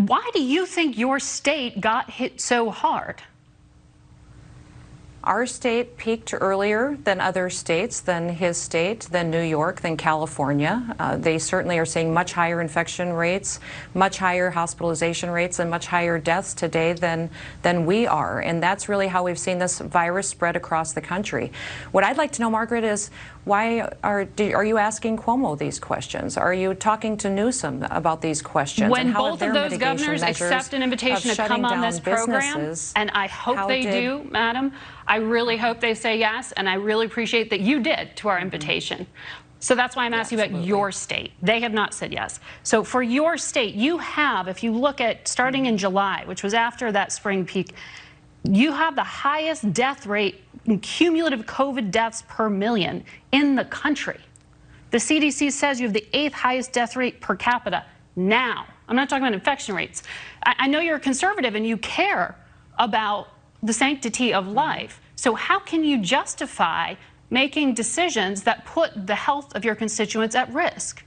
Why do you think your state got hit so hard? Our state peaked earlier than other states, than his state, than New York, than California. They certainly are seeing much higher infection rates, much higher hospitalization rates, and much higher deaths today than we are. And that's really how we've seen this virus spread across the country. What I'd like to know, Margaret, is why are you asking Cuomo these questions? Are you talking to Newsom about these questions? When both of those governors accept an invitation to come on this program, and I hope they do, Madam, I really hope they say yes, and I really appreciate that you did to our invitation. So that's why I'm asking about your state. They have not said yes. So for your state, you have, if you look at starting in July, which was after that spring peak, you have the highest death rate in cumulative COVID deaths per million in the country. The CDC says you have the 8th highest death rate per capita now. I'm not talking about infection rates. I know you're a conservative and you care about the sanctity of life. So how can you justify making decisions that put the health of your constituents at risk?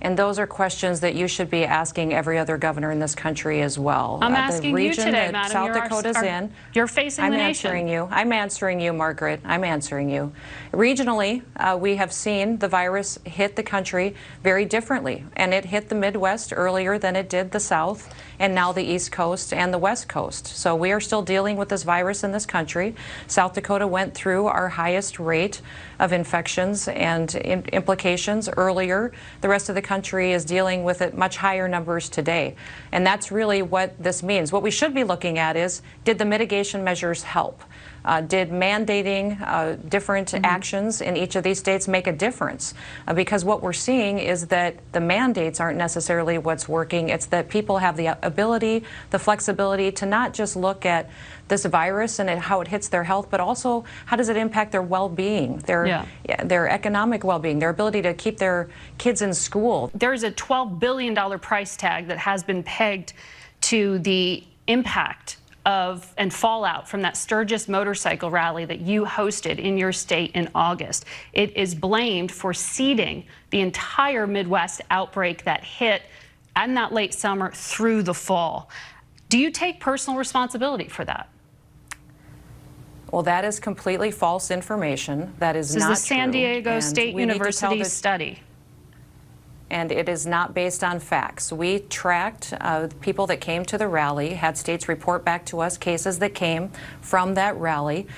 And those are questions that you should be asking every other governor in this country as well. I'm asking you today, Madam. South Dakota's in. You're facing the nation. I'm answering you, Margaret. I'm answering you. Regionally, we have seen the virus hit the country very differently, and it hit the Midwest earlier than it did the South, and now the East Coast and the West Coast. So we are still dealing with this virus in this country. South Dakota went through our highest rate of infections and implications earlier. The rest of the country is dealing with it much higher numbers today. And that's really what this means. What we should be looking at is, did the mitigation measures help? Did mandating different actions in each of these states make a difference? Because what we're seeing is that the mandates aren't necessarily what's working. It's that people have the ability, the flexibility to not just look at this virus and how it hits their health, but also how does it impact their well-being, their economic well-being, their ability to keep their kids in school. There's a $12 billion price tag that has been pegged to the impact of and fallout from that Sturgis motorcycle rally that you hosted in your state in August. It is blamed for seeding the entire Midwest outbreak that hit in that late summer through the fall. Do you take personal responsibility for that? Well, that is completely false information. That is not true. This is the San Diego State University study. And it is not based on facts. We tracked people that came to the rally, had states report back to us cases that came from that rally.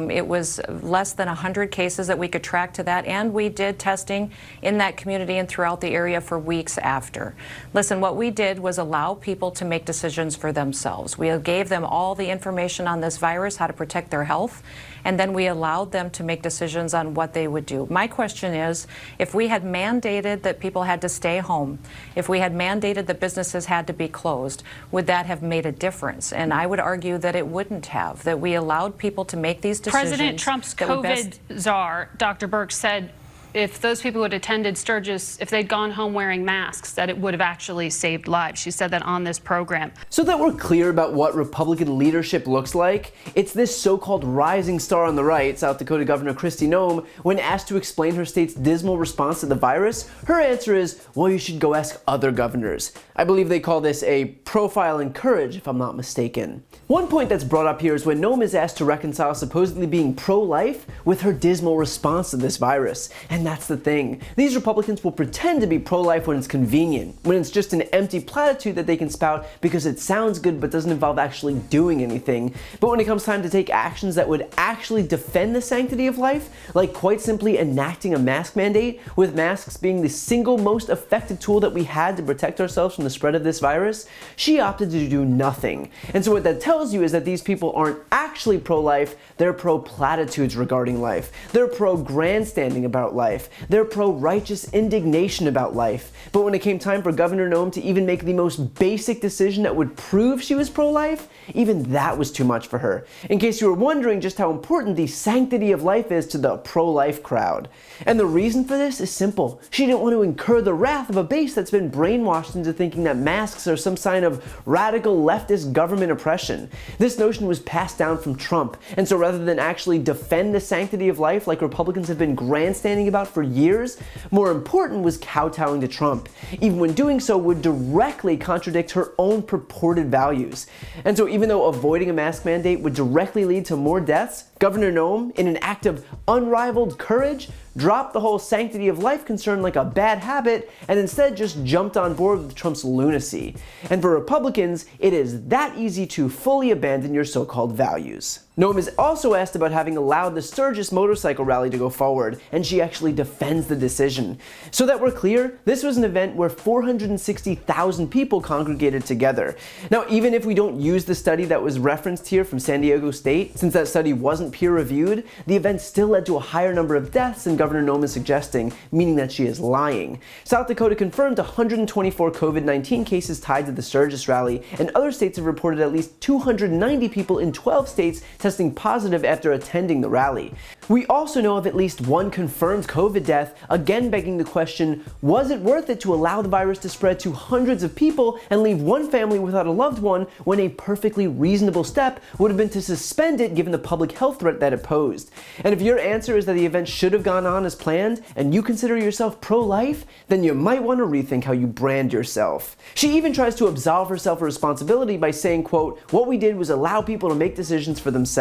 It was less than 100 cases that we could track to that, and we did testing in that community and throughout the area for weeks after. Listen, what we did was allow people to make decisions for themselves. We gave them all the information on this virus, how to protect their health, and then we allowed them to make decisions on what they would do. My question is, if we had mandated that people had to stay home, if we had mandated that businesses had to be closed, would that have made a difference? And I would argue that it wouldn't have, that we allowed people to make these decisions. President Trump's COVID czar, Dr. Birx, said if those people who had attended Sturgis, if they'd gone home wearing masks, that it would have actually saved lives. She said that on this program. So that we're clear about what Republican leadership looks like, it's this so-called rising star on the right, South Dakota Governor Kristi Noem, when asked to explain her state's dismal response to the virus, her answer is, well, you should go ask other governors. I believe they call this a profile in courage, if I'm not mistaken. One point that's brought up here is when Noem is asked to reconcile supposedly being pro-life with her dismal response to this virus. And that's the thing. These Republicans will pretend to be pro-life when it's convenient, when it's just an empty platitude that they can spout because it sounds good but doesn't involve actually doing anything. But when it comes time to take actions that would actually defend the sanctity of life, like quite simply enacting a mask mandate, with masks being the single most effective tool that we had to protect ourselves from the spread of this virus, she opted to do nothing. And so what that tells you is that these people aren't actually pro-life, they're pro-platitudes regarding life. They're pro-grandstanding about life. They're pro-righteous indignation about life. But when it came time for Governor Noem to even make the most basic decision that would prove she was pro-life, even that was too much for her. In case you were wondering just how important the sanctity of life is to the pro-life crowd. And the reason for this is simple. She didn't want to incur the wrath of a base that's been brainwashed into thinking that masks are some sign of radical leftist government oppression. This notion was passed down from Trump, and so rather than actually defend the sanctity of life like Republicans have been grandstanding about about for years, more important was kowtowing to Trump, even when doing so would directly contradict her own purported values. And so even though avoiding a mask mandate would directly lead to more deaths, Governor Noem, in an act of unrivaled courage, dropped the whole sanctity of life concern like a bad habit and instead just jumped on board with Trump's lunacy. And for Republicans, it is that easy to fully abandon your so-called values. Noem is also asked about having allowed the Sturgis motorcycle rally to go forward, and she actually defends the decision. So that we're clear, this was an event where 460,000 people congregated together. Now, even if we don't use the study that was referenced here from San Diego State, since that study wasn't peer-reviewed, the event still led to a higher number of deaths than Governor Noem is suggesting, meaning that she is lying. South Dakota confirmed 124 COVID-19 cases tied to the Sturgis rally, and other states have reported at least 290 people in 12 states testing positive after attending the rally. We also know of at least one confirmed COVID death, again begging the question, was it worth it to allow the virus to spread to hundreds of people and leave one family without a loved one when a perfectly reasonable step would have been to suspend it given the public health threat that it posed? And if your answer is that the event should have gone on as planned and you consider yourself pro-life, then you might want to rethink how you brand yourself. She even tries to absolve herself of responsibility by saying, quote, "What we did was allow people to make decisions for themselves."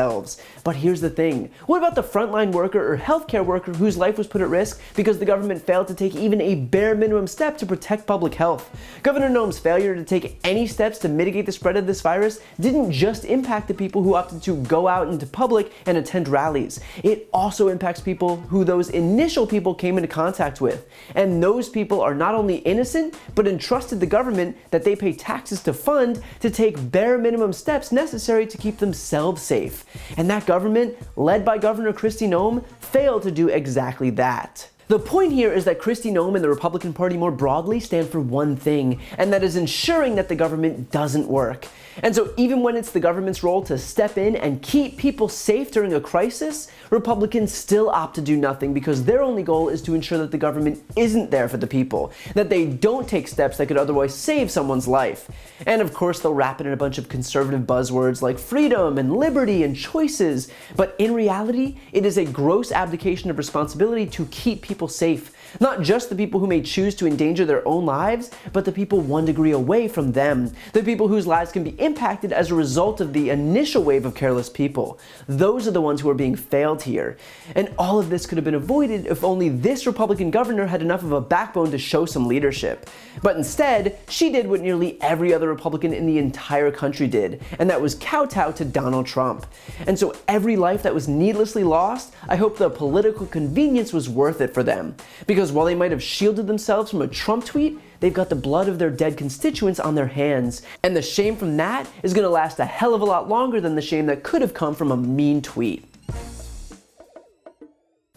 But here's the thing. What about the frontline worker or healthcare worker whose life was put at risk because the government failed to take even a bare minimum step to protect public health? Governor Noem's failure to take any steps to mitigate the spread of this virus didn't just impact the people who opted to go out into public and attend rallies. It also impacts people who those initial people came into contact with. And those people are not only innocent, but entrusted the government that they pay taxes to fund to take bare minimum steps necessary to keep themselves safe. And that government, led by Governor Kristi Noem, failed to do exactly that. The point here is that Kristi Noem and the Republican Party more broadly stand for one thing, and that is ensuring that the government doesn't work. And so even when it's the government's role to step in and keep people safe during a crisis, Republicans still opt to do nothing because their only goal is to ensure that the government isn't there for the people, that they don't take steps that could otherwise save someone's life. And of course they'll wrap it in a bunch of conservative buzzwords like freedom and liberty and choices, but in reality, it is a gross abdication of responsibility to keep people safe. Not just the people who may choose to endanger their own lives, but the people 1 degree away from them. The people whose lives can be impacted as a result of the initial wave of careless people. Those are the ones who are being failed here. And all of this could have been avoided if only this Republican governor had enough of a backbone to show some leadership. But instead, she did what nearly every other Republican in the entire country did, and that was kowtow to Donald Trump. And so every life that was needlessly lost, I hope the political convenience was worth it for them. Because while they might have shielded themselves from a Trump tweet, they've got the blood of their dead constituents on their hands. And the shame from that is going to last a hell of a lot longer than the shame that could have come from a mean tweet.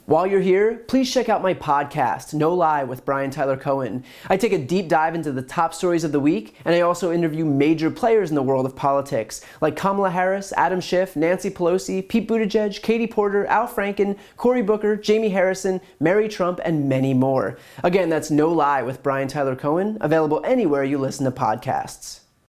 While you're here, please check out my podcast, No Lie with Brian Tyler Cohen. I take a deep dive into the top stories of the week, and I also interview major players in the world of politics, like Kamala Harris, Adam Schiff, Nancy Pelosi, Pete Buttigieg, Katie Porter, Al Franken, Cory Booker, Jamie Harrison, Mary Trump, and many more. Again, that's No Lie with Brian Tyler Cohen, available anywhere you listen to podcasts.